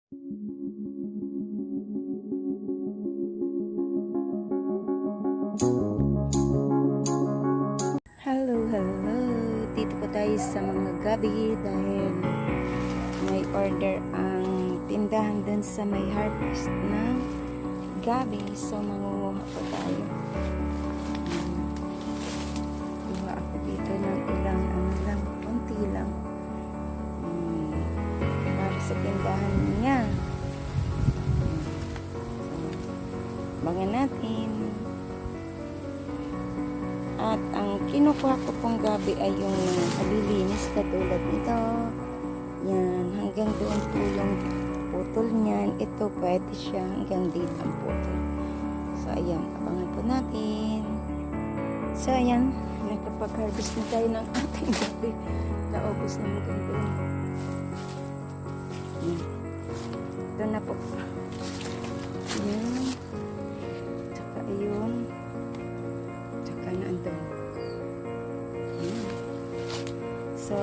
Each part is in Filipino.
Hello, hello. Dito po tayo sa mga gabi dahil may order ang tindahan dun sa may harvest na gabi. So, mangunguha po tayo. Kuha ako dito ng ilang konti lang. Para sa tindahan niya. Bangan natin. At ang kinukuha ko pong gabi ay yung malilinis katulad nito. Yan, hanggang doon po yung putol niyan. Ito pwede siya hanggang dito ang putol. So ayan, abangan po natin. So ayan, nakapag-harvest na tayo ng ating gabi. Naubos na hanggang doon. Yan. Ito na po. Yan. Tsaka ayun. So,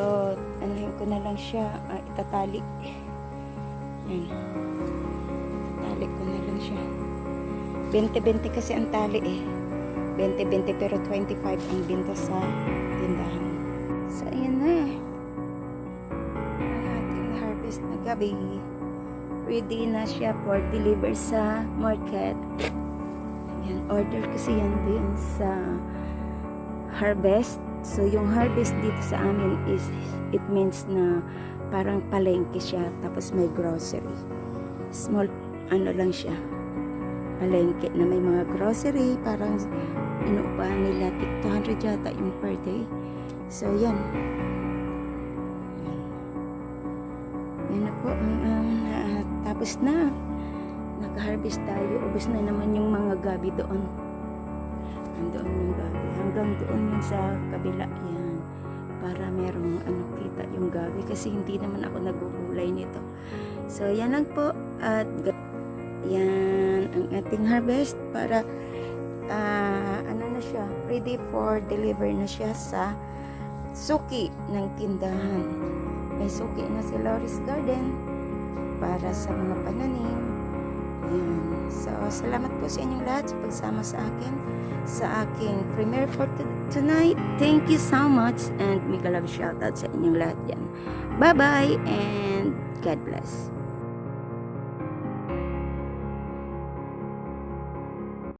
anahin ko na lang siya, itatali. Yan. Itatali ko na lang siya. 20-20 kasi ang tali eh. 20-20 pero 25 ang binta sa tindahan. So, ayan na. Ang ating harvest na gabi. Ready na siya for deliver sa market. Yan, order kasi yan din sa harvest. So, yung harvest dito sa amin is, it means na parang palengke siya, tapos may grocery. Small, lang siya. Palengke na may mga grocery, parang inuupahan nila, 200 yata yung per day. So, yan. Yan na po, tapos na. Nag-harvest tayo, ubos na naman yung mga gabi doon. Andoon yung gabi. Hanggang doon yun sa kabila yan. Para merong kita yung gabi. Kasi hindi naman ako nagugulay nito. So, yan lang po. At yan ang ating harvest para na siya. Ready for deliver na siya sa suki ng tindahan. May suki na si Loris Garden para sa mga pananim. Yan. So, salamat po sa inyong lahat sa pagsama sa akin sa aking premiere for tonight. Thank you so much and mega love shoutout sa inyong lahat yan. Bye-bye and God bless.